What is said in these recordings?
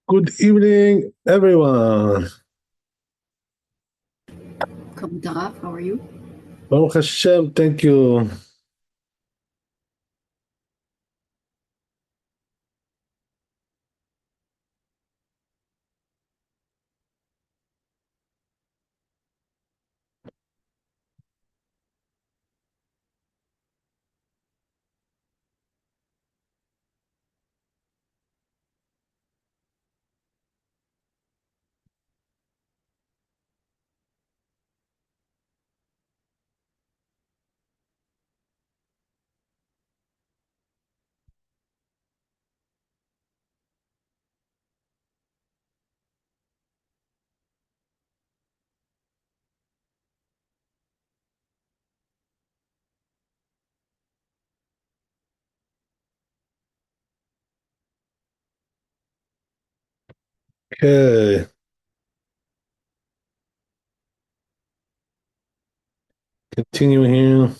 Good evening, everyone. Darav, how are you? Baruch Hashem, thank you. Okay, continuing here.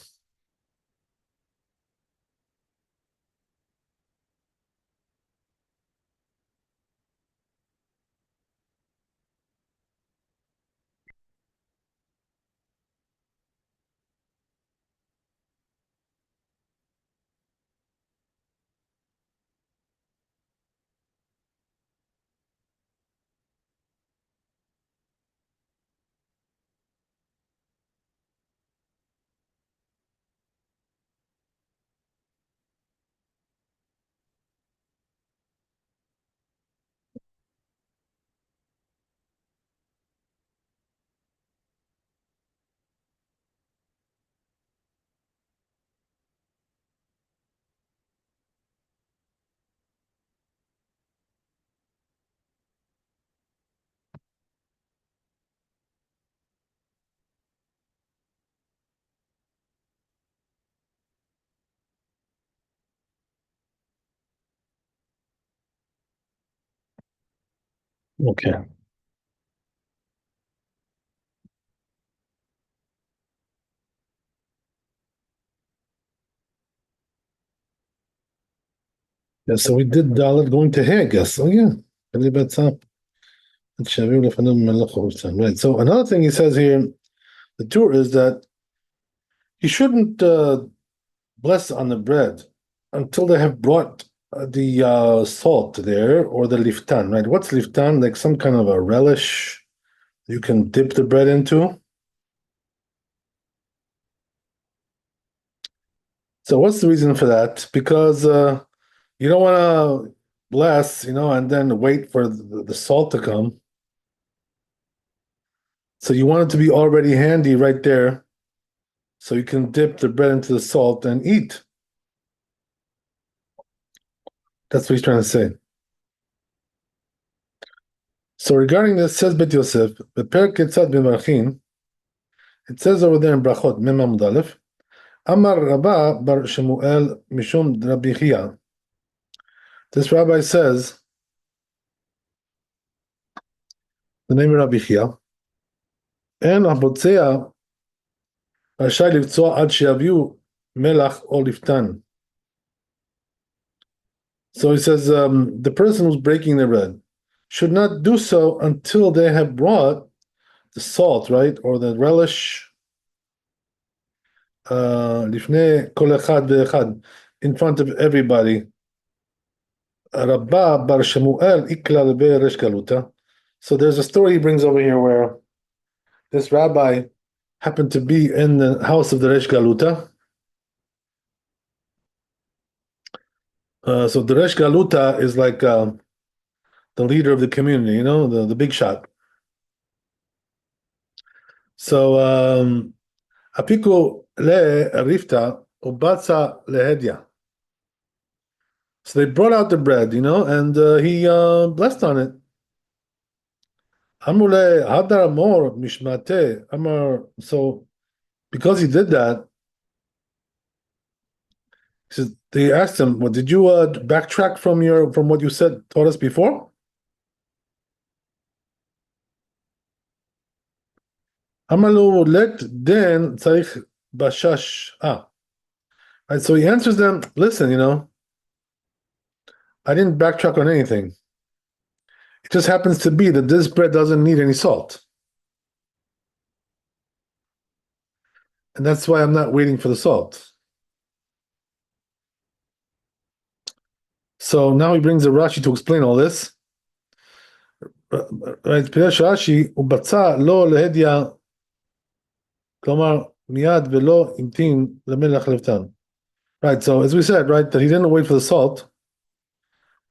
Okay. Yeah, so we did Dalit going to Hey, I guess. Oh, yeah. Right. So another thing he says here, the tour is that you shouldn't bless on the bread until they have brought the salt there or the liftan, right? What's liftan? Like some kind of a relish you can dip the bread into. So what's the reason for that? Because you don't want to bless, and then wait for the salt to come. So you want it to be already handy right there, so you can dip the bread into the salt and eat. That's what he's trying to say. So regarding this, says Bet Yosef, Beper Ketzad B'Marchin, it says over there in Brachot, Mem Amud Aleph, Amar Rabba Bar Shemuel Mishum Rabbi Chia. This rabbi says, the name of Rabbi Chia, En Abotzeya רשאי לבצוע עד שיביאו מלח או לפתן. So he says the person who's breaking the bread should not do so until they have brought the salt, right, or the relish לפני כל אחד ואחד, in front of everybody. רבה בר שמואל איקלה לבי ריש גלותא. So there's a story he brings over here where this rabbi happened to be in the house of the Resh Galuta. So the Resh Galuta is like the leader of the community, the big shot. So Apiku le Rifta Ubatsa lehedya. So they brought out the bread, and he blessed on it. Amule Hadar Mor Mishmate Amar. So because he did that, he says, they asked him, "Well, did you backtrack from what you said taught us before?" Amalu let den tzarich bashash. Right. So he answers them, "Listen, I didn't backtrack on anything. It just happens to be that this bread doesn't need any salt. And that's why I'm not waiting for the salt. So now he brings a Rashi to explain all this. Right, פירש רש"י, הוא בצע לא להדיא, כלומר, מיד ולא המתין למלח לבטן. Right, so as we said, right, that he didn't wait for the salt.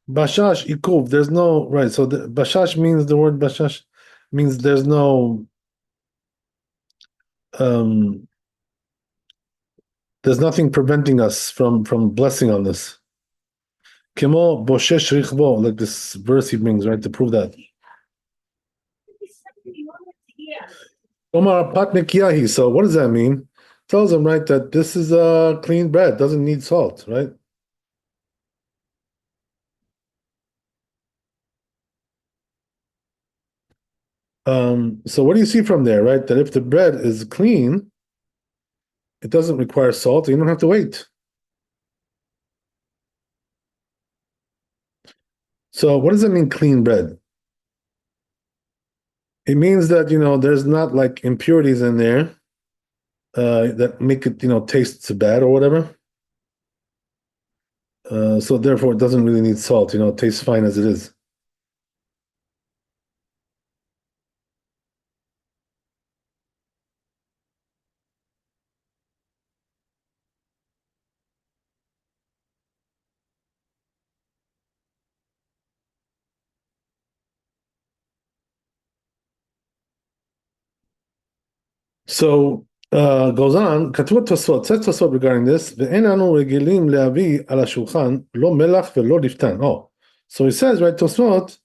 Bashash ikuv, there's no, right, so bashash means, the word bashash means there's no, there's nothing preventing us from blessing on this. Kemo boshesh richbo, like this verse he brings, right, to prove that. Omar patnik yahi, so what does that mean? Tells him, right, that this is a clean bread, doesn't need salt, right? So what do you see from there, right? That if the bread is clean, it doesn't require salt, you don't have to wait. So what does it mean, clean bread? It means that, there's not like impurities in there that make it, taste bad or whatever. So therefore it doesn't really need salt, it tastes fine as it is. So goes on, כתוב תוספות, says תוספות regarding this, ואין אנו רגילים להביא על השולחן לא מלח ולא דפתן. Oh, so he says, right, תוספות,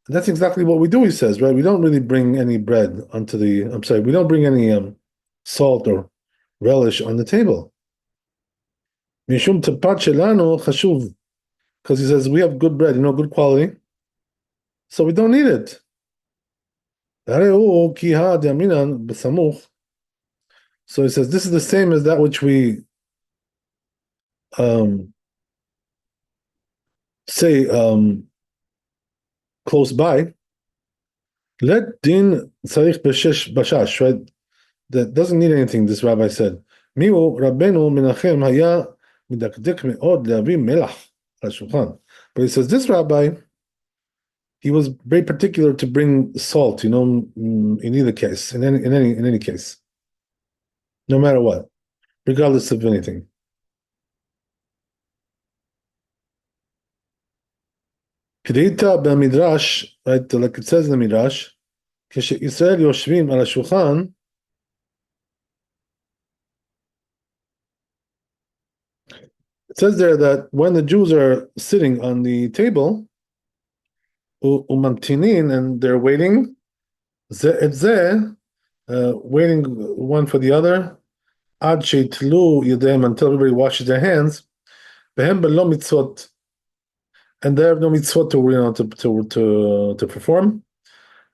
that's exactly what we do, he says, right? We don't really bring any bread onto we don't bring any salt or relish on the table. משום תפת שלנו חשוב, because he says we have good bread, good quality, so we don't need it. הרי הוא כי הדאמינן בסמוך. So he says this is the same as that which we say close by. Let din tzarich bashash, right? That doesn't need anything, this rabbi said. מיהו רבנו מנחם היה מדקדק מאוד להביא מלח על השולחן. But he says this rabbi, he was very particular to bring salt, in either case, in any case, no matter what, regardless of anything. כדאיתא במדרש, right, like it says in the midrash, כשישראל יושבים על השולחן, it says there that when the Jews are sitting on the table, umamtinin, and they're waiting, waiting one for the other, ad sheitlu yadayim, until everybody washes their hands, behem belo mitzvot, and they have no mitzvot to perform.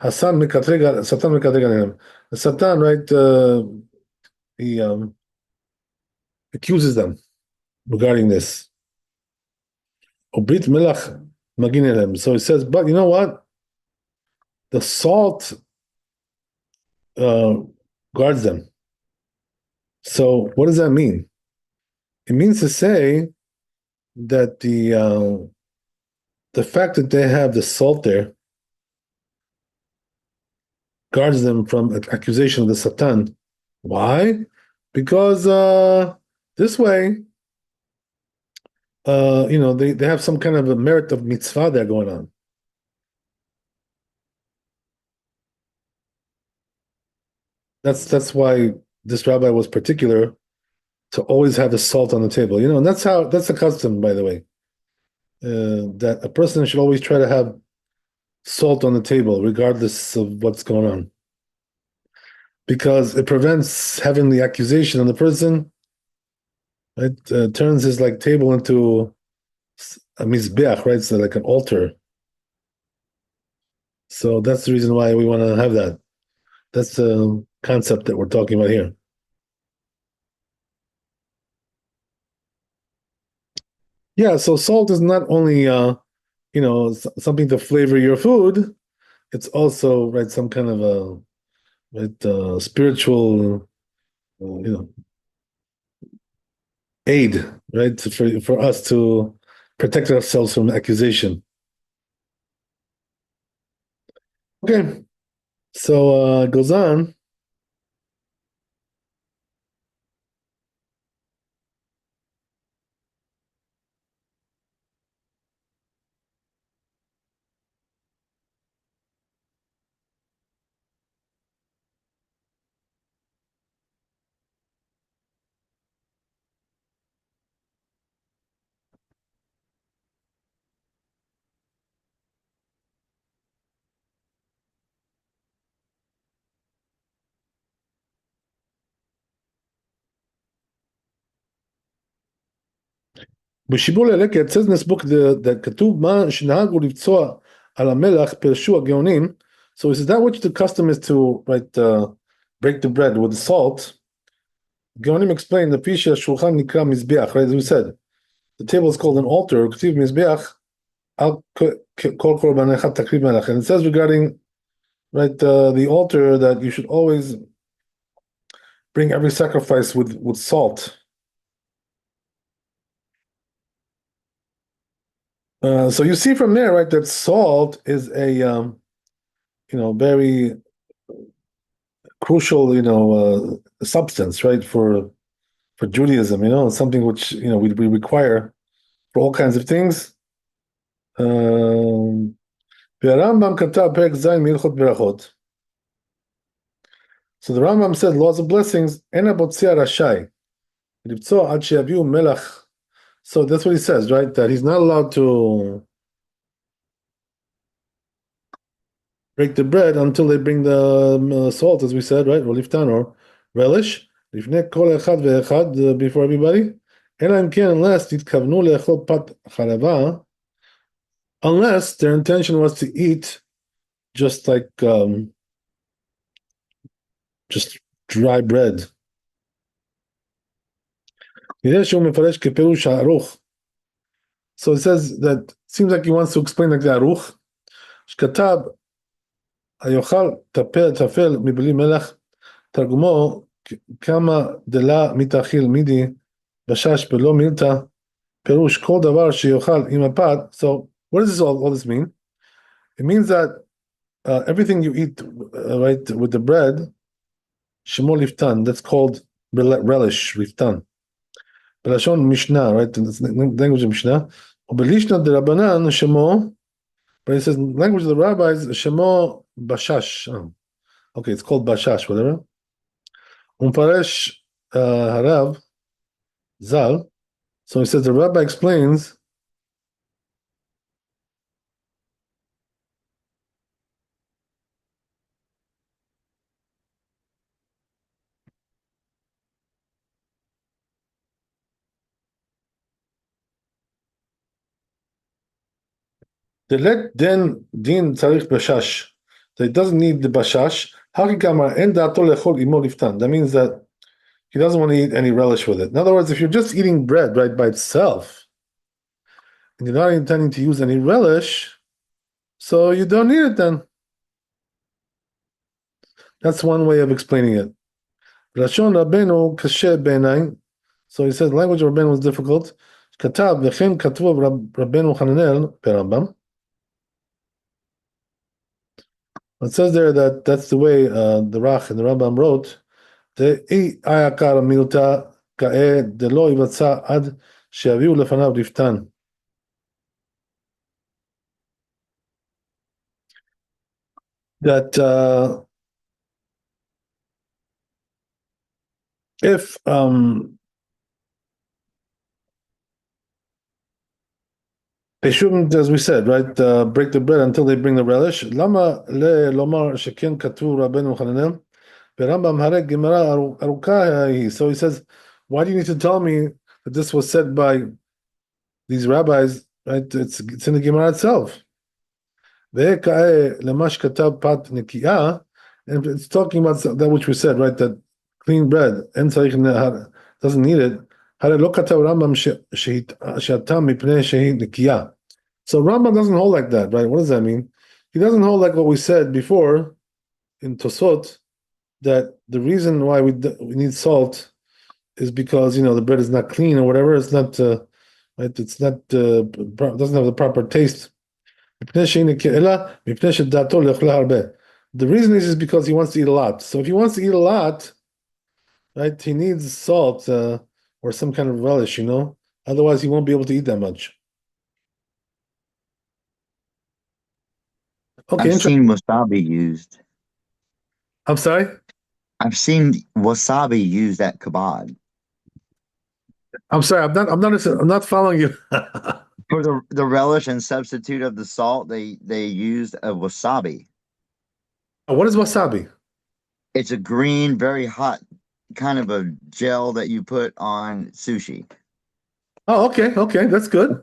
Satan mekatreg, the Satan, right? He accuses them regarding this. Obrit melach magin elem. So he says, but you know what? The salt guards them. So what does that mean? It means to say that the fact that they have the salt there guards them from accusation of the Satan. Why? Because this way, they have some kind of a merit of mitzvah there going on. That's why this rabbi was particular to always have the salt on the table, and that's a custom, by the way, that a person should always try to have salt on the table, regardless of what's going on, because it prevents having the accusation on the person. It turns his table into a mizbeach, right? So like an altar. So that's the reason why we want to have that. That's the concept that we're talking about here. Yeah, so salt is not only something to flavor your food, it's also right some kind of a right spiritual aid, right, for us to protect ourselves from accusation. Okay, so it goes on. בשיבול הלקט, it says in this book that כתוב מה שנהגו לבצוע על המלח פירשו הגאונים. So is that which the custom is to right break the bread with salt? גאונים explain the לפי שהשולחן נקרא מזבח, right, as we said, the table is called an altar, כתוב מזבח על כל קורבנך תקריב מלח, and it says regarding right the altar that you should always bring every sacrifice with salt. So you see from there, right, that salt is a very crucial substance, right, for Judaism. It's something which we require for all kinds of things. והרמב"ם כתב פרק ז' מהלכות ברכות. So the Rambam said laws of blessings אין הבוצע רשאי לבצוע עד שיביאו מלח. So that's what he says, right, that he's not allowed to break the bread until they bring the salt, as we said, right, or liftan, or relish, לפני כל אחד ואחד, before everybody, אלא אם כן, unless התכוונו לאכול פת חלבה, unless their intention was to eat just like just dry bread. נראה שהוא מפרש כפירוש הערוך. So it says that, seems like he wants to explain like the Aruch, שכתב, היוכל תפל מבלי מלח, תרגומו כמה דלה מתאכיל מידי בשש בלא מילתא, פירוש כל דבר שיוכל עם הפת. So what does this all this mean? It means that everything you eat right with the bread, shemo liftan, that's called relish, liftan. בלשון משנה, right, in the language of Mishnah, ובלישנא דרבנן shemo, but it says in the language of the rabbis, shemo bashash. Okay, it's called bashash, whatever. Umfaresh harav zal. So he says the rabbi explains the let then din tzarich bashash, that it doesn't need the bashash. That means that he doesn't want to eat any relish with it. In other words, if you're just eating bread right by itself, and you're not intending to use any relish, so you don't need it then. That's one way of explaining it. Lashon Rabbeinu kasher b'einai. So he says the language of Rabbeinu was difficult. Katav v'chen katuv Rabbeinu Hananel perambam. It says there that that's the way the Rach and the Rambam wrote. The ayakar milta ka'e delo ivatsa ad she'aviu lefanav riftan. That if they shouldn't, as we said, right, break the bread until they bring the relish. Lama le lomar sheken katu Rabbeinu Hananel berambam harek gemara aruka. So he says, why do you need to tell me that this was said by these rabbis? Right, it's in the Gemara itself. Lemash katav pat nekiah, and it's talking about that which we said, right, that clean bread and doesn't need it. So Rambam doesn't hold like that, right? What does that mean? he doesn't hold like what we said before in Tosot, that the reason why we need salt is because the bread is not clean or whatever. It's not right. It's not doesn't have the proper taste. The reason is because he wants to eat a lot. So if he wants to eat a lot, right, he needs salt or some kind of relish. Otherwise he won't be able to eat that much. Okay, I've interesting. seen wasabi used. I'm sorry. I've seen wasabi used at kebab. I'm sorry. I'm not following you. For the relish and substitute of the salt, they used a wasabi. What is wasabi? It's a green, very hot kind of a gel that you put on sushi. Oh, okay, okay, that's good.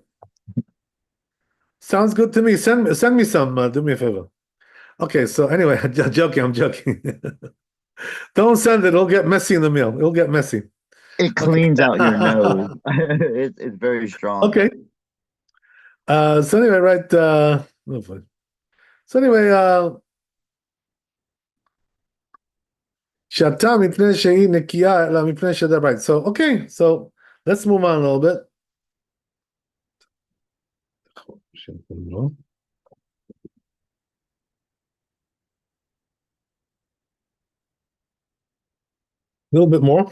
Sounds good to me. Send me some. Do me a favor. Okay, so anyway, joking. I'm joking. Don't send it. It'll get messy in the mail. It'll get messy. It Okay. cleans out your nose. It's very strong. Okay. So anyway, right. Oh, fine. So anyway, shata mipnei she'i nekiya la mipnei sheda, right. So okay. So let's move on a little bit. A little bit more.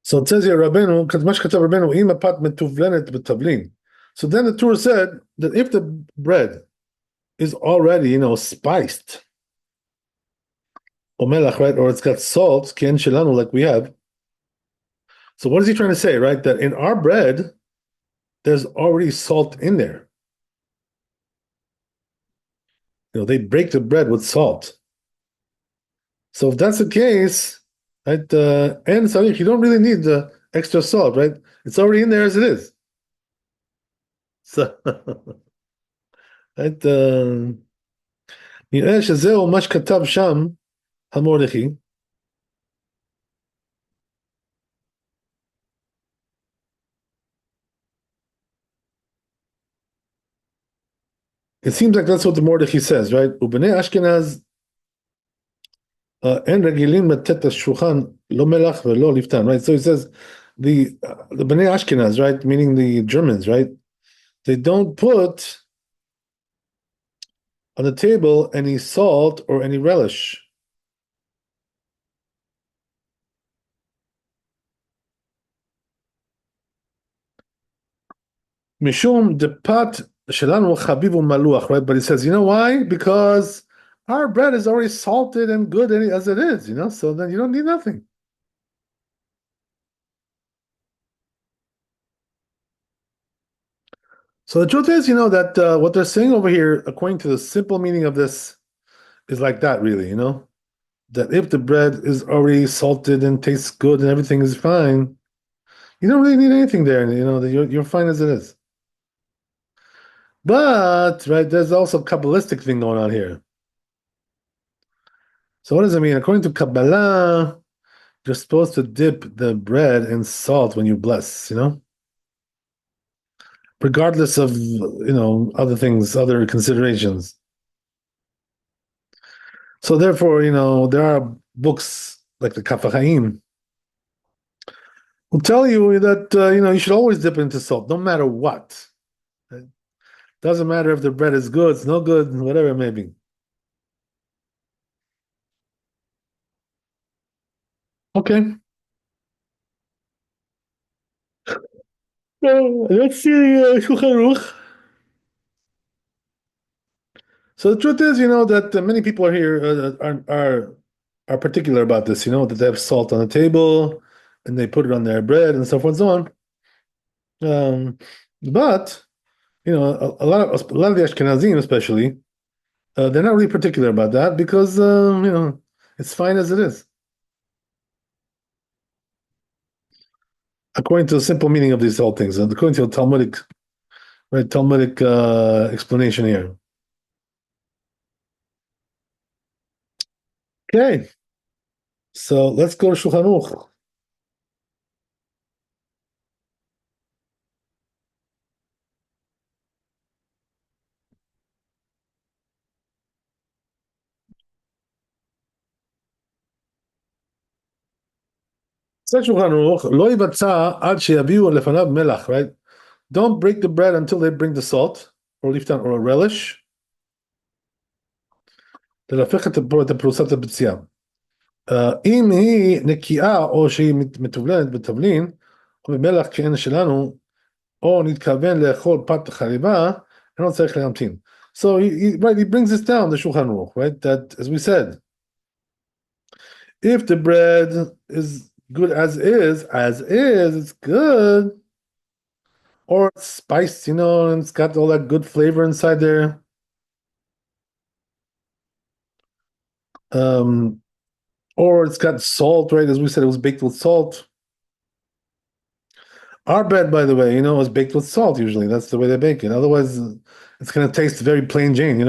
So it says here, Rabbeinu, Kadmash Katav Rabbeinu, im apat metuvlenet b'tavlin. So then the Torah said that if the bread is already, spiced, or melach, right, or it's got salt, ken shelanu, like we have. So what is he trying to say, right? That in our bread, there's already salt in there. They break the bread with salt. So if that's the case, right, and Sarich, you don't really need the extra salt, right? It's already in there as it is. So, right, נראה שזהו מה שכתב שם המורדכי. It seems like that's what the Mordechai says, right? ובני אשכנז אין רגילים לתת השולחן לא מלח ולא ליפתן, right? So he says the Bnei Ashkenaz, right? Meaning the Germans, right? They don't put on the table any salt or any relish. Mishum depat shelanu chabiv u'maluach, right? But he says, you know why? Because our bread is already salted and good as it is, so then you don't need nothing. So the truth is, that what they're saying over here, according to the simple meaning of this, is like that, really, that if the bread is already salted and tastes good and everything is fine, you don't really need anything there, that you're fine as it is. But, right, there's also a Kabbalistic thing going on here. So what does it mean? According to Kabbalah, you're supposed to dip the bread in salt when you bless, regardless of, other things, other considerations. So therefore, there are books like the Kaf HaChaim will tell you that, you should always dip into salt, no matter what. It doesn't matter if the bread is good, it's no good, whatever it may be. Okay. Let's see Shulchan Aruch. So the truth is, that many people are here are particular about this. That they have salt on the table and they put it on their bread and so forth and so on. But a lot of the Ashkenazim, especially, they're not really particular about that because it's fine as it is, according to the simple meaning of these whole things, and according to the Talmudic explanation here. Okay, so let's go to Shulchan Aruch. Says Shulchan Aruch, "Lo yivatza ad sheyaviu lefanav melach," right? Don't break the bread until they bring the salt or leaf down or a relish. ללפך את הפרוסת הביצייה. אם היא נקייה או שהיא מטובלנת בתבלין, או במלח כעין שלנו, או נתכוון לאכול פת חליבה, אינו צריך להמתין. So he brings this down, the Shulchan Aruch, right? That, as we said, if the bread is good as is, it's good, or it's spiced, and it's got all that good flavor inside there. Or it's got salt, right? As we said, it was baked with salt. Our bread, by the way, is baked with salt usually. That's the way they bake it. Otherwise, it's going to taste very plain Jane, It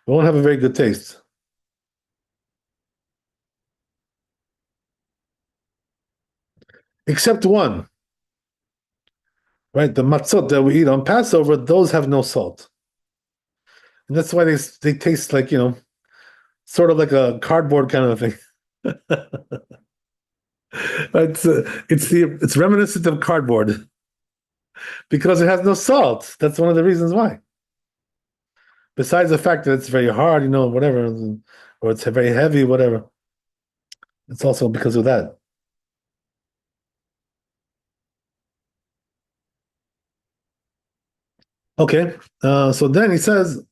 won't have a very good taste. Except one, right? The matzot that we eat on Passover, those have no salt. And that's why they taste like, sort of like a cardboard kind of thing. It's reminiscent of cardboard because it has no salt. That's one of the reasons why. Besides the fact that it's very hard, whatever, or it's very heavy, whatever. It's also because of that. Okay, so then he says,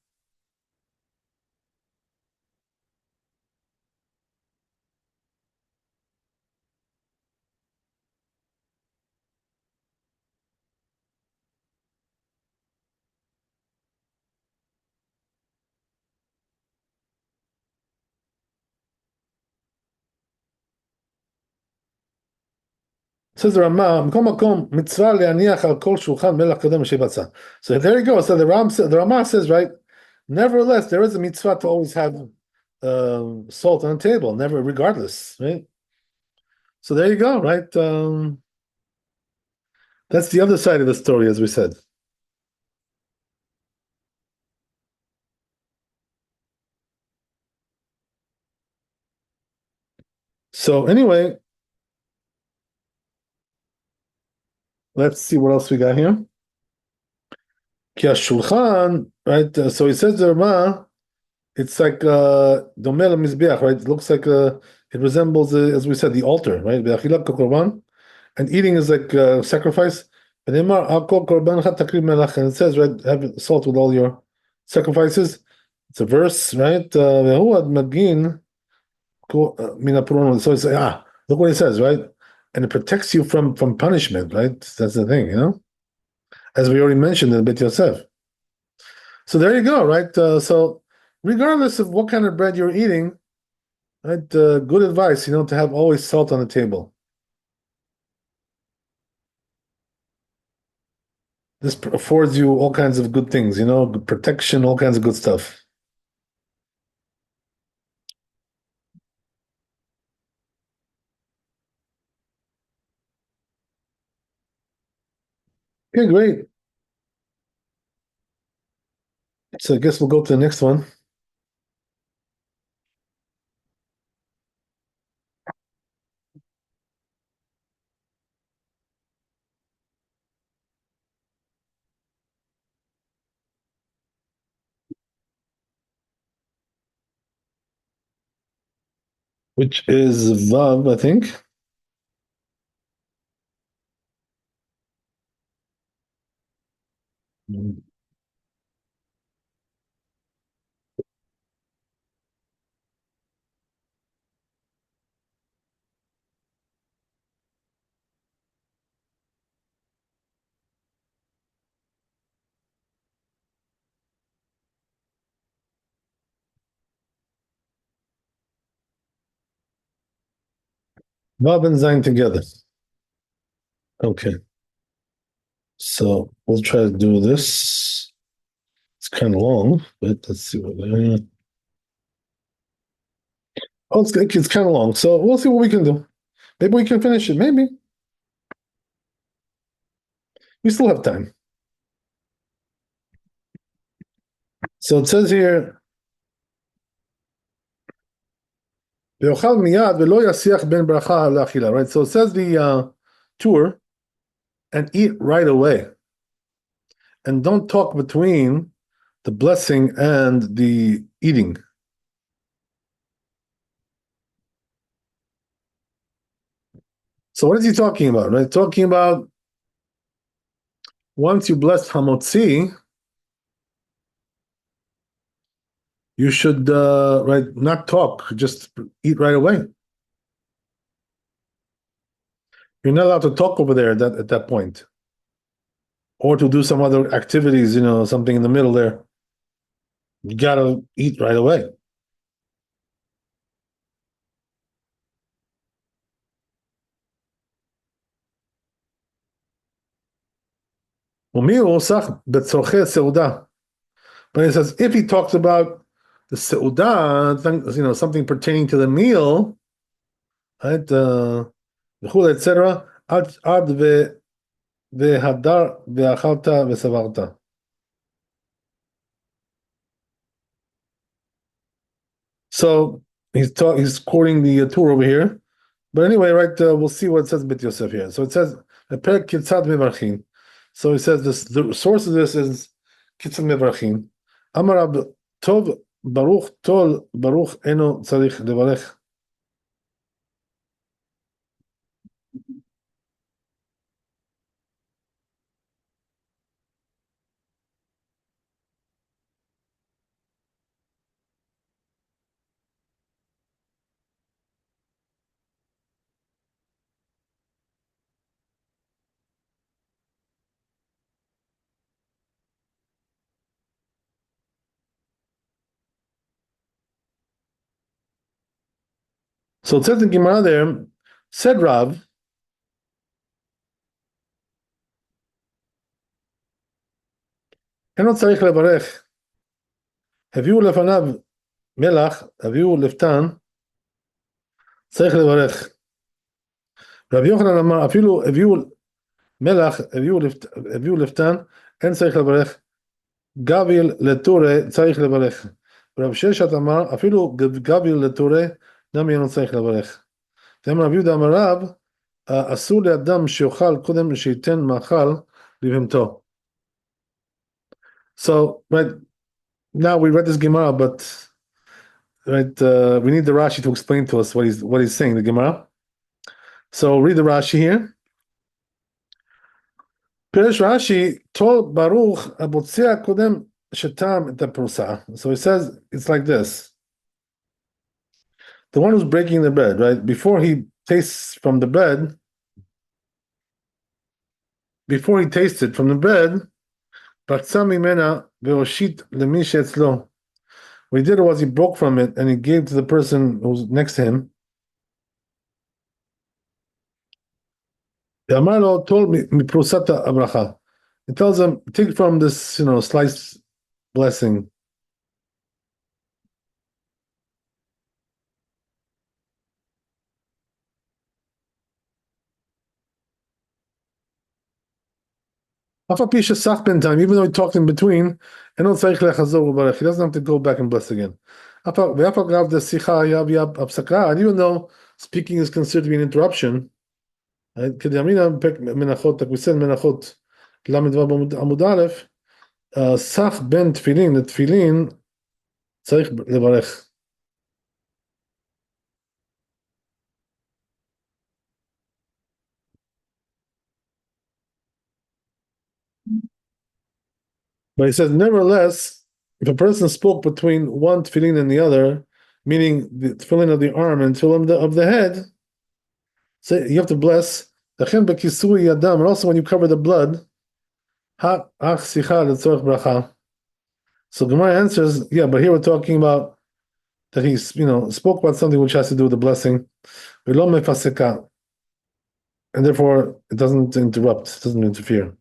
says the Rama, "Mkom makom mitzvah leaniach al kol shulchan melach kadam shebatza." So there you go. So the Rama says, right? Nevertheless, there is a mitzvah to always have salt on the table, never, regardless, right? So there you go, right? That's the other side of the story, as we said. So anyway, let's see what else we got here. Ki shulchan, right? So he says the Rama, it's like domel mizbeach, right? It looks like it resembles, as we said, the altar, right? Be'achilat korban, and eating is like sacrifice. And it says, right, have salt with all your sacrifices. It's a verse, right? So it's look what it says, right? And it protects you from punishment, right? That's the thing, as we already mentioned in Beit Yosef. So there you go, right? So regardless of what kind of bread you're eating, right? Good advice, to have always salt on the table. This affords you all kinds of good things, good protection, all kinds of good stuff. Okay, great. So I guess we'll go to the next one. Which is Vav, I think. Vav and Zain together. Okay. So we'll try to do this. It's kind of long, but let's see what. Oh, it's kind of long. So we'll see what we can do. Maybe we can finish it. Maybe. We still have time. So it says here, ויאכל מיד ולא יסיח בין ברכה לאכילה, right? So it says the tour and eat right away. And don't talk between the blessing and the eating. So what is he talking about? Right? Talking about once you bless hamotzi, you should right not talk, just eat right away. You're not allowed to talk over there at that point, or to do some other activities. Something in the middle there. You gotta eat right away. But it says if he talks about the seudah, something pertaining to the meal, right? Etc. Ad והדר ואכלת וסברת. So he's quoting the Torah over here. But anyway, right, we'll see what it says Bit Yosef here. So it says Perek Kitzad Mevarchin. So he says the source of this is Kitzad Mevarchin. Amar Rab Tov Baruch Tol Baruch Eno Tzarich Levarech. So it says in Gemara there, said Rav, Eno Tzarich Levarech. הביאו לפניו מלח, הביאו לפתן, צריך לברך. רבי יוחנן אמר, אפילו הביאו מלח, הביאו לפתן, אין צריך לברך. גביל לטורי צריך לברך. רב ששת אמר, אפילו גביל לטורי, נמי אינו צריך לברך. ואמר רבי יהודה אמר רב, אסור לאדם שיאכל קודם שייתן מאכל לבהמתו. So, right, now we read this Gemara, but right, we need the Rashi to explain to us what he's saying, the Gemara. So read the Rashi here. Pirish Rashi told Baruch Abotzia Kodem Shetam et Prusa. So he says it's like this. The one who's breaking the bread, right? Before he tastes from the bread, before he tasted from the bread, Patzam Mimena Veoshit Lemi Shetzlo. What he did was he broke from it and he gave to the person who's next to him. Amalo told me Miprusata Abracha. He tells him, take from this, slice blessing. Even though he talked in between, he doesn't have to go back and bless again. And even though speaking is considered to be an interruption, like we said, Menachot, Amud Aleph, Sach ben Tfilin, the Tfilin, Tzarich levarech. But he says, nevertheless, if a person spoke between one tefillin and the other, meaning the tefillin of the arm and tefillin of the head, so you have to bless. And also when you cover the blood, so Gemara answers, yeah, but here we're talking about that he spoke about something which has to do with the blessing, and therefore it doesn't interrupt, it doesn't interfere.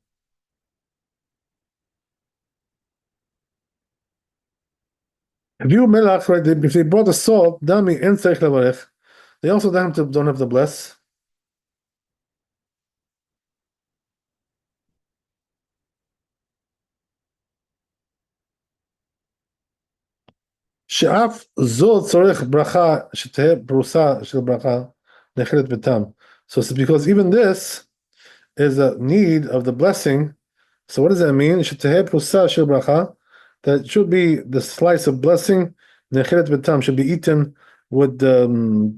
If you melach, right, if they brought the salt, dami and tzarich levarech, they also don't have to bless. שאף זו צורך ברכה שתהא פרוסה של ברכה נחלת בתם. So it's because even this is a need of the blessing. So what does that mean? שתהא פרוסה של ברכה, that should be the slice of blessing נחלת בתם, should be eaten with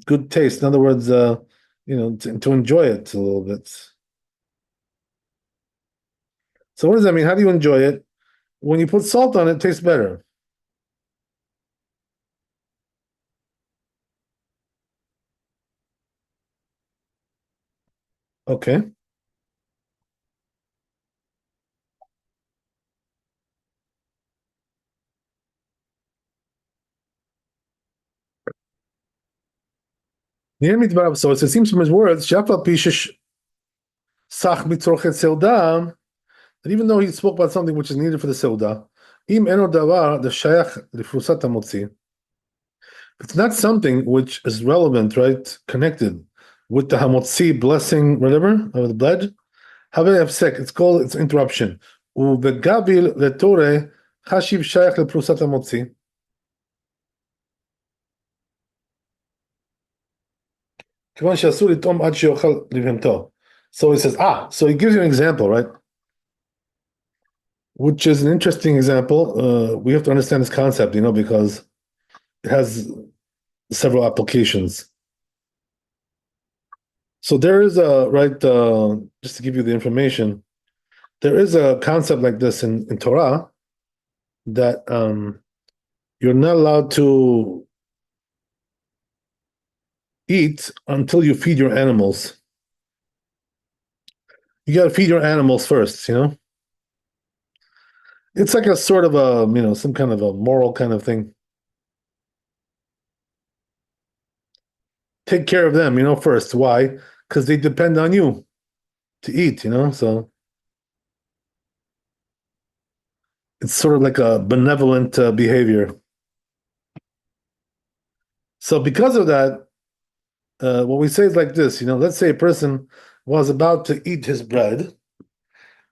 good taste. In other words, to enjoy it a little bit. So what does that mean? How do you enjoy it? When you put salt on it, it tastes better. Okay. So it seems from his words, that even though he spoke about something which is needed for the seudah, it's not something which is relevant, right? Connected with the hamotzi blessing, whatever, of the blood. It's called it's interruption. ובגביל לתורה חשיב שייך לפרוסת המוציא. כיוון שאסור לטעום עד שיאכל לבהמתו. So he says, so he gives you an example, right? Which is an interesting example. We have to understand this concept, because it has several applications. So there is just to give you the information, there is a concept like this in Torah that you're not allowed to eat until you feed your animals. You got to feed your animals first, It's like a sort of a, some kind of a moral kind of thing. Take care of them, first. Why? Because they depend on you to eat, so it's sort of like a benevolent behavior. So because of that, what we say is like this, let's say a person was about to eat his bread,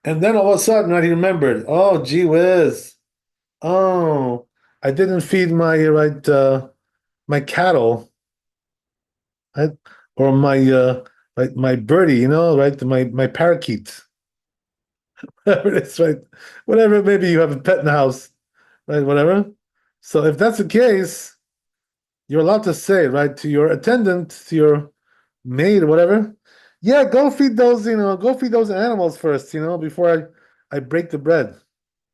and then all of a sudden, he remembered, oh, gee whiz, oh, I didn't feed my my cattle, right? Or my birdie, right? My parakeet, whatever it is, right? Whatever, maybe you have a pet in the house, right? Whatever. So if that's the case, you're allowed to say, right, to your attendant, to your maid or whatever, yeah, go feed those animals first, before I break the bread,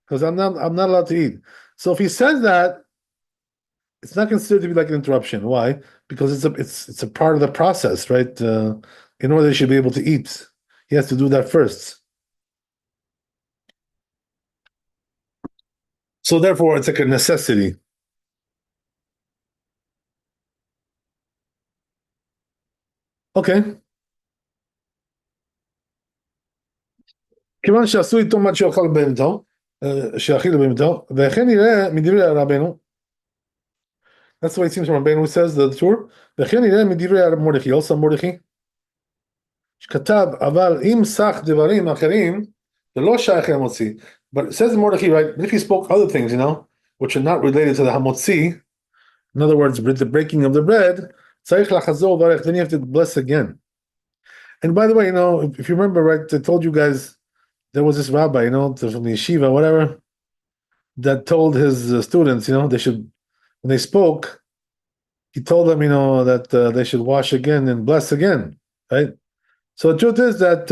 because I'm not allowed to eat. So if he says that, it's not considered to be like an interruption. Why? Because it's a part of the process, right? In order they should be able to eat, he has to do that first. So therefore, it's like a necessity. Okay. כיוון שעשו איתו מה שיאכל בהמתו, שיאכיל בהמתו, וכן יראה מדברי רבנו. That's the way it seems from Rabbi who says the tour. וכן יראה מדברי מרדכי, also מרדכי, שכתב, אבל אם סך דברים אחרים, זה לא שייך למוציא. But it says in Mordechai, right, if he spoke other things, which are not related to the hamotzi, in other words, with the breaking of the bread, צריך לחזור וברך, then you have to bless again. And by the way, if you remember, right, I told you guys, there was this rabbi, from the yeshiva, whatever, that told his students, they should, when they spoke, he told them, that they should wash again and bless again, right? So the truth is that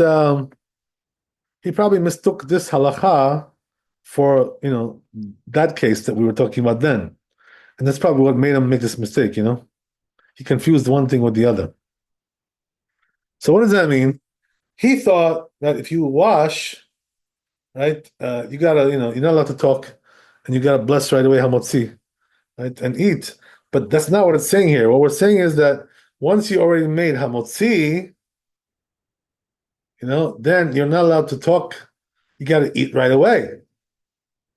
he probably mistook this halacha for, that case that we were talking about then. And that's probably what made him make this mistake, He confused one thing with the other. So what does that mean? He thought that if you wash, right, you gotta, you're not allowed to talk, and you gotta bless right away hamotzi, right, and eat. But that's not what it's saying here. What we're saying is that once you already made hamotzi, then you're not allowed to talk. You got to eat right away.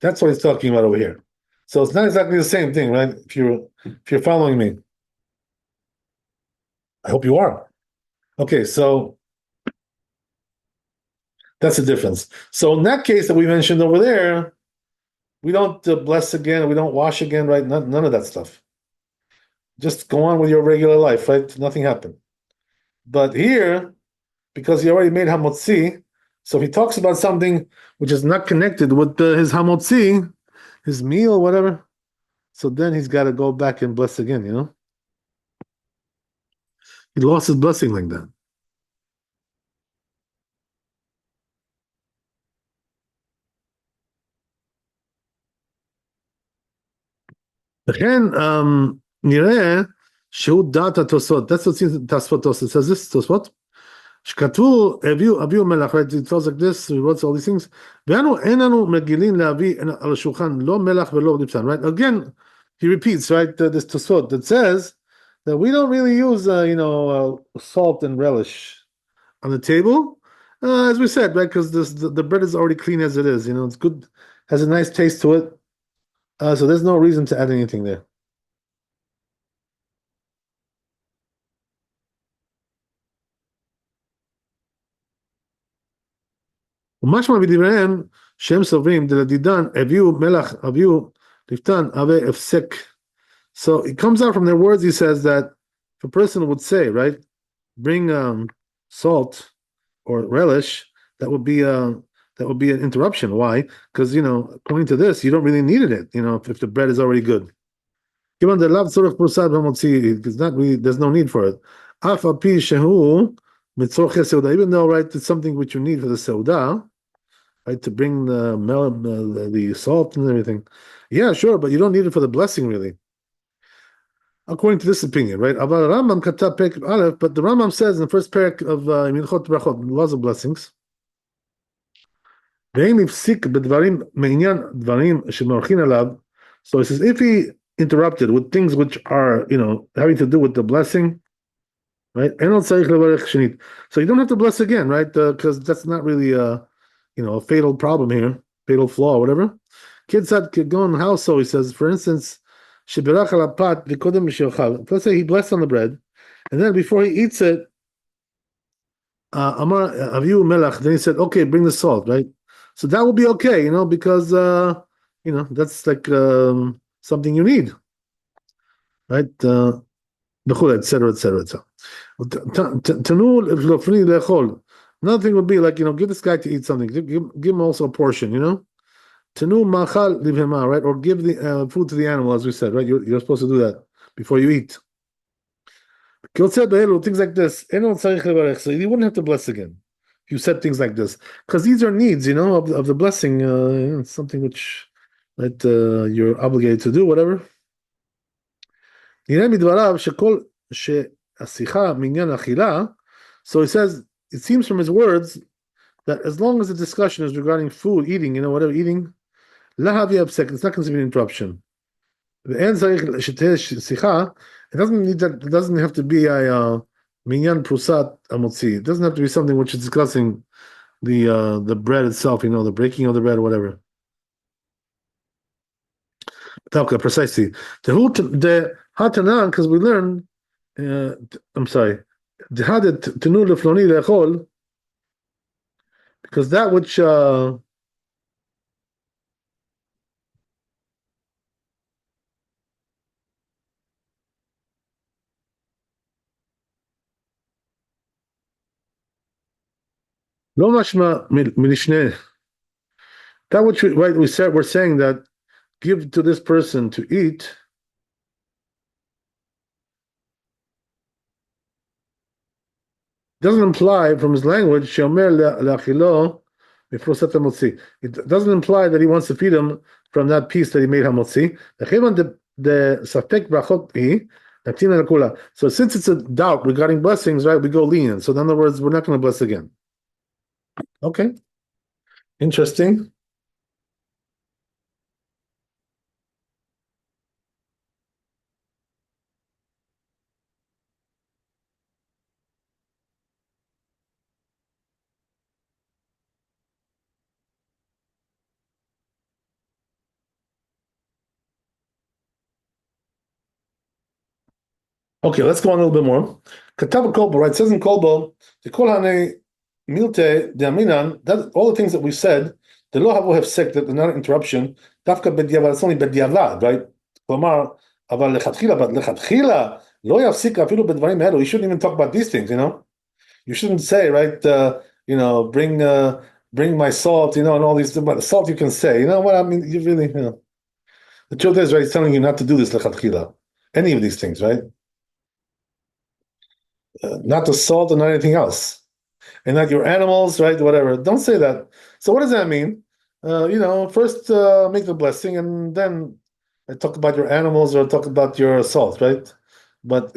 That's what he's talking about over here. So it's not exactly the same thing, right? If you're following me, I hope you are. Okay, so that's the difference. So in that case that we mentioned over there, We don't bless again. We don't wash again, right? None of that stuff. Just go on with your regular life, right? Nothing happened. But here, because he already made hamotzi, so he talks about something which is not connected with his hamotzi, his meal, whatever. So then he's got to go back and bless again, you know? He lost his blessing like that. לכן נראה שהוא דעת התוספות. That's what seems תוספות. It says this תוספות. שכתבו, הביאו מלח, right? It tells like this, he wrote all these things. ואנו אין לנו מגילים להביא על השולחן לא מלח ולא ליפתן, right? Again, he repeats, right, this תוספות that says that we don't really use, salt and relish on the table, as we said, right? Because the bread is already clean as it is, it's good, has a nice taste to it. So there's no reason to add anything there. ומשמע בדבריהם שהם סוברים דלדידן הביאו מלח, הביאו ליפתן, הווה הפסק. So it comes out from their words, he says that if a person would say, right, bring salt or relish, that would be an interruption. Why? Because according to this, you don't really needed it, if the bread is already good. Given the love sort of prusad b'motzi, it's not really, there's no need for it. Af al pi shehu mitzorche seuda, even though, right, it's something which you need for the seuda, right, to bring the salt and everything. Yeah, sure, but you don't need it for the blessing, really. According to this opinion, right? Aval Rambam katav perek aleph, but the Rambam says in the first perek of Minchot Brachot, laws of blessings, ואם הפסיק בדברים מעניין דברים שמעורכים עליו, so it says if he interrupted with things which are, having to do with the blessing, right? So you don't have to bless again, right? Because that's not really a fatal problem here, fatal flaw, whatever. Kid said could go in the house, so he says, for instance, let's say he blessed on the bread, and then before he eats it, Amar Aviu Melach, then he said, okay, bring the salt, right? So that will be okay, because that's like something you need, right? Etc. Another thing would be like, give this guy to eat something. Give him also a portion, Tanu machal livhema, right? Or give the food to the animal, as we said, right? You're supposed to do that before you eat. Things like this. So you wouldn't have to bless again. You said things like this, because these are needs, of the blessing. It's something which that you're obligated to do, whatever. So he says, it seems from his words that as long as the discussion is regarding food, eating, whatever eating, it's not considered an interruption. It doesn't have to be a minyan prusat amotzi. It doesn't have to be something which is discussing the bread itself, the breaking of the bread or whatever. Precisely. The hatanan, because we learned, I'm sorry, because that which לא משמע מלשנה. That which we're saying that give to this person to eat doesn't imply from his language sheomer le'achilo mifrosat hamotzi. It doesn't imply that he wants to feed him from that piece that he made hamotzi. The safek brachot hi. So since it's a doubt regarding blessings, right, we go lenient. So in other words, we're not going to bless again. Okay. Interesting. Okay, let's go on a little bit more. Katav Kolbo, right? It says in Kolbo, the Kol Hane Milte de Aminan, that all the things that we said, the לא הבו הפסק, that not interruption, דווקא בדיעבד, it's only בדיעבד, right? כלומר, אבל לכתחילה, לא יפסיק אפילו בדברים האלו, you shouldn't even talk about these things, you shouldn't say, right, bring my salt, and all these, but salt you can say, what I mean, you really, the truth is, right, he's telling you not to do this lechatchila, any of these things, right? Not to salt and not anything else, and not your animals, right, whatever. Don't say that. So what does that mean? First make the blessing, and then talk about your animals or talk about your salt, right? But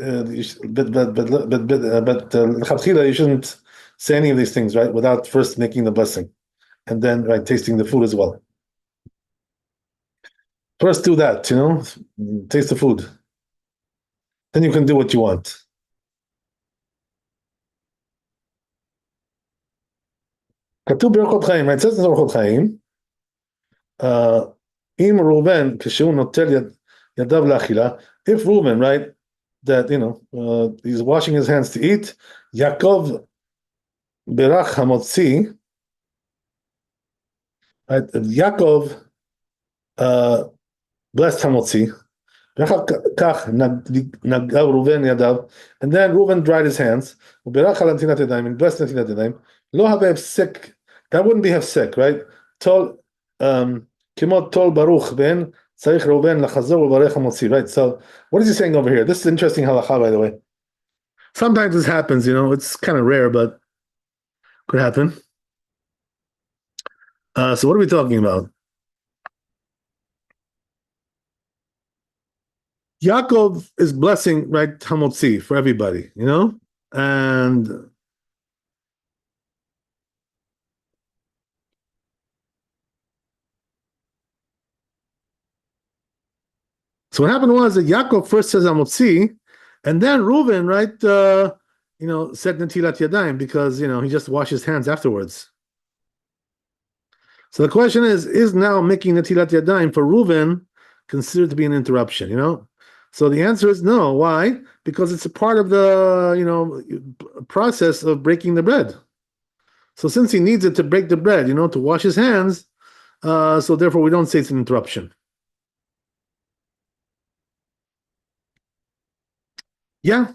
lechatchila, you shouldn't say any of these things, right, without first making the blessing, and then right tasting the food as well. First, do that, taste the food. Then you can do what you want. כתוב באורחות חיים, it says in אורחות חיים, אם ראובן, כשהוא נוטל ידיו לאכילה, if Reuben, right, that, he's washing his hands to eat, Yaakov berach hamotzi, right, Yaakov blessed hamotzi, כך נגע ראובן ידיו, and then Reuben dried his hands, וברח על נטילת ידיים, and blessed נטילת ידיים, לא הווה הפסק, that wouldn't be הפסק, right? כמו תול ברוך בן, צריך ראובן לחזור ולברך המוציא, right? So, what is he saying over here? This is interesting halakha, by the way. Sometimes this happens, it's kind of rare, but could happen. So what are we talking about? Yaakov is blessing, right, hamotzi, for everybody, and so what happened was that Yaakov first says hamotzi, and then Reuven, right, said netilat yadayim, because he just washed his hands afterwards. So the question is now making netilat yadayim for Reuven considered to be an interruption? So the answer is no. Why? Because it's a part of the process of breaking the bread. So since he needs it to break the bread, to wash his hands, so therefore we don't say it's an interruption. Yeah.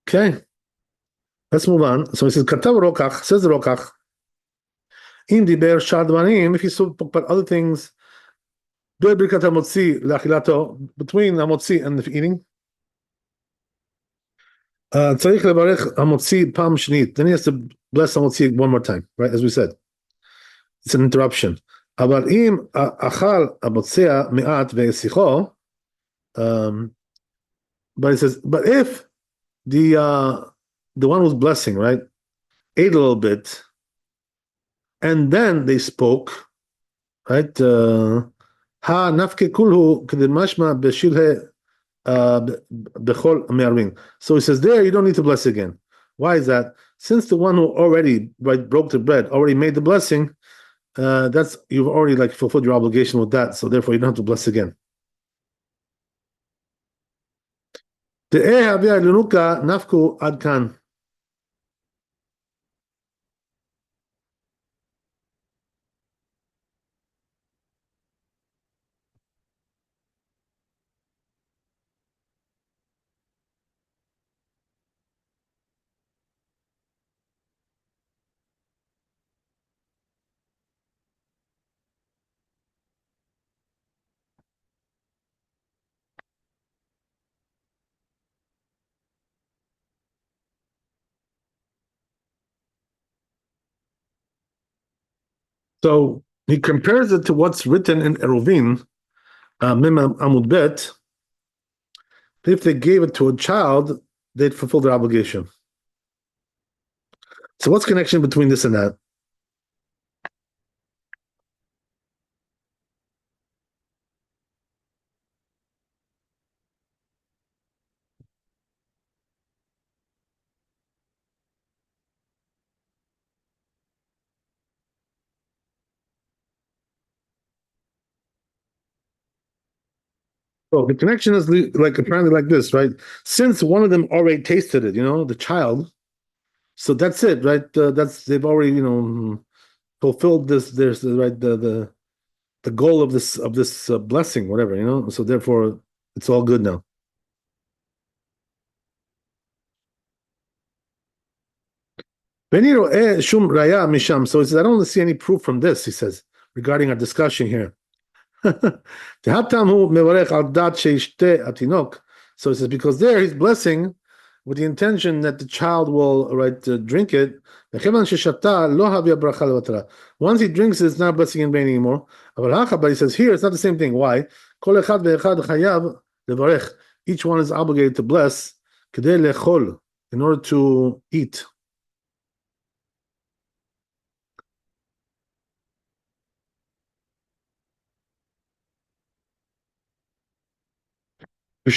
Okay. Let's move on. So he says, Katav Rokach, says Rokach, Im diber shadvanim, if he spoke about other things, between hamotzi and the eating. Tzarich levarech hamotzi pam shnit. Then he has to bless hamotzi one more time, right? As we said, it's an interruption. Aber im achal hamotzea me'at ve'esicho. But he says, but if the one who's blessing, right, ate a little bit, and then they spoke, right? Ha nafke kulhu kedemashma beshilhe bechol me'arvin. So he says there you don't need to bless again. Why is that? Since the one who already broke the bread already made the blessing, that's you've already fulfilled your obligation with that. So therefore you don't have to bless again. The havia lunuka nafku adkan. So he compares it to what's written in Eruvin, Mem Amud Bet. If they gave it to a child, they'd fulfill their obligation. So what's the connection between this and that? So the connection is apparently like this, right? Since one of them already tasted it, the child, so that's it, right? They've already, fulfilled this. There's the goal of this blessing, whatever. So therefore, it's all good now. So he says, I don't see any proof from this. He says regarding our discussion here. So he says because there he's blessing with the intention that the child will drink it. Once he drinks it, it's not blessing in vain anymore. But he says here it's not the same thing. Why? Each one is obligated to bless in order to eat. And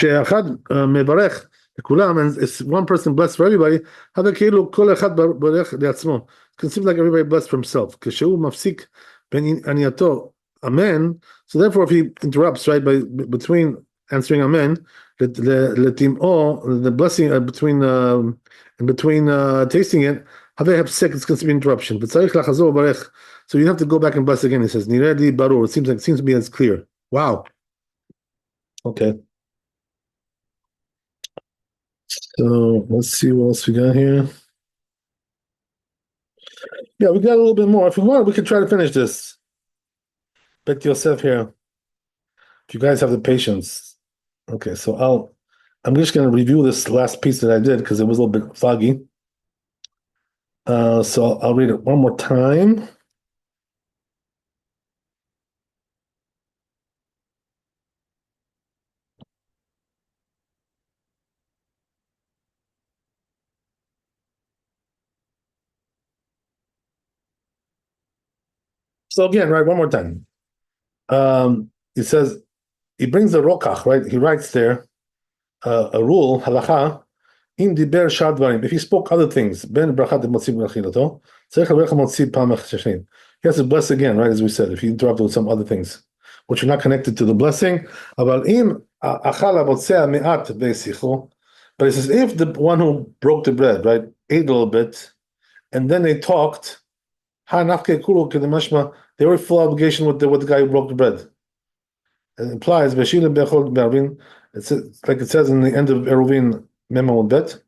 it's one person blessed for everybody. It can seem like everybody blessed for himself. Amen. So therefore, if he interrupts between answering Amen, the blessing between tasting it, it's going to be interruption. But so you have to go back and bless again. He says, it seems to be as clear. Wow. Okay. So let's see what else we got here. Yeah, we got a little bit more. If we want, we could try to finish this. Bet Yosef here. If you guys have the patience. Okay, so I'm just going to review this last piece that I did because it was a little bit foggy. So I'll read it one more time. So again, one more time. He says, he brings the rokach, He writes there a rule, halacha, im diber shadvarim. If he spoke other things, ben brachat motzi b'achilato, tzarich levarech motzi pam echshashin. He has to bless again, As we said, if he interrupted with some other things, which are not connected to the blessing. Aval im achal motzea me'at beisichu. But he says, if the one who broke the bread, ate a little bit, and then they talked, they were full obligation with the guy who broke the bread. It implies it's like it says in the end of Eruvin Memo Bet.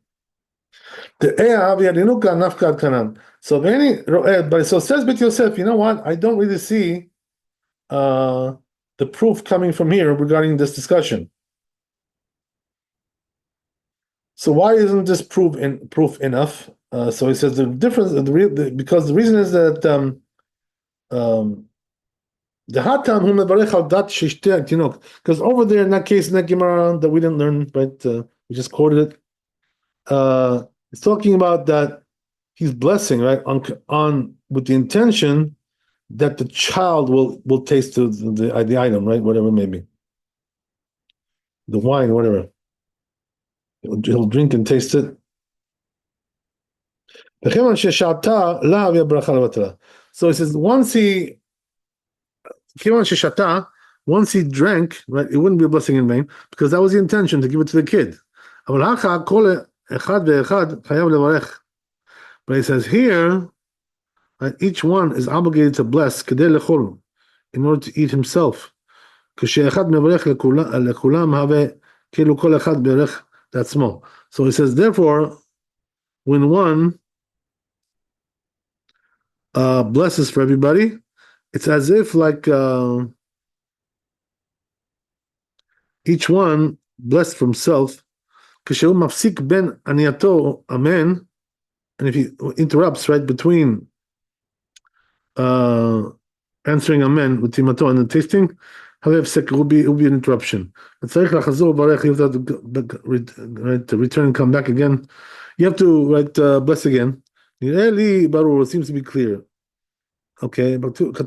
So it says Bet Yosef, you know what? I don't really see the proof coming from here regarding this discussion. So why isn't this proof enough? So he says the difference, because the reason is that the hatam who mevarech al dat shishte tinok, because over there in that case in that Gemara that we didn't learn, we just quoted it. It's talking about that he's blessing on with the intention that the child will taste the item, whatever it may be, the wine, whatever. He'll drink and taste it. So he says once he drank, it wouldn't be a blessing in vain because that was the intention to give it to the kid. But he says here, each one is obligated to bless in order to eat himself. So he says, therefore, when one blesses for everybody, it's as if each one blessed for himself. Amen. And if he interrupts between answering amen with timato and the tasting, it will be an interruption. You have to return and come back again. You have to bless again. It seems to be clear. Okay, but look,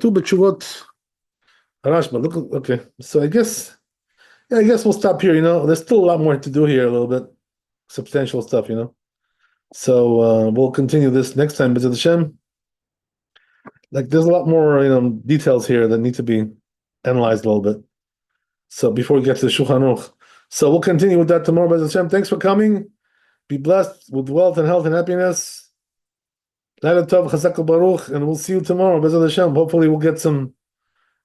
okay. So I guess we'll stop here. There's still a lot more to do here, a little bit substantial stuff. So we'll continue this next time. B'ezras Hashem. There's a lot more, details here that need to be analyzed a little bit. So before we get to the Shulchan Aruch, so we'll continue with that tomorrow. B'ezras Hashem. Thanks for coming. Be blessed with wealth and health and happiness. Laila Tov, Chazak Baruch, and we'll see you tomorrow. Bezat Hashem. Hopefully, we'll get some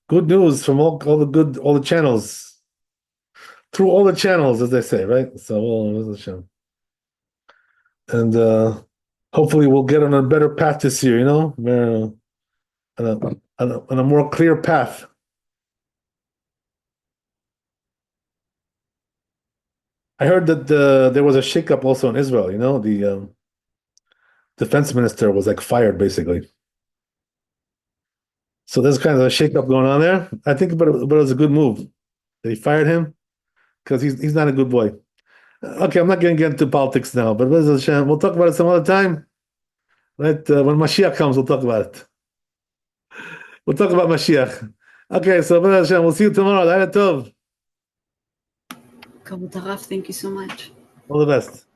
good news from all the channels, through all the channels, as they say, right? So, Bezat Hashem. And hopefully, we'll get on a better path this year. On a more clear path. I heard that there was a shakeup also in Israel. The defense minister was like fired, basically. So there's kind of a shakeup going on there. I think, but it was a good move that he fired him because he's not a good boy. Okay, I'm not going to get into politics now, but we'll talk about it some other time. Right? When Mashiach comes, we'll talk about it. We'll talk about Mashiach. Okay, so we'll see you tomorrow. Laila Tov. Kavod Harav, thank you so much. All the best.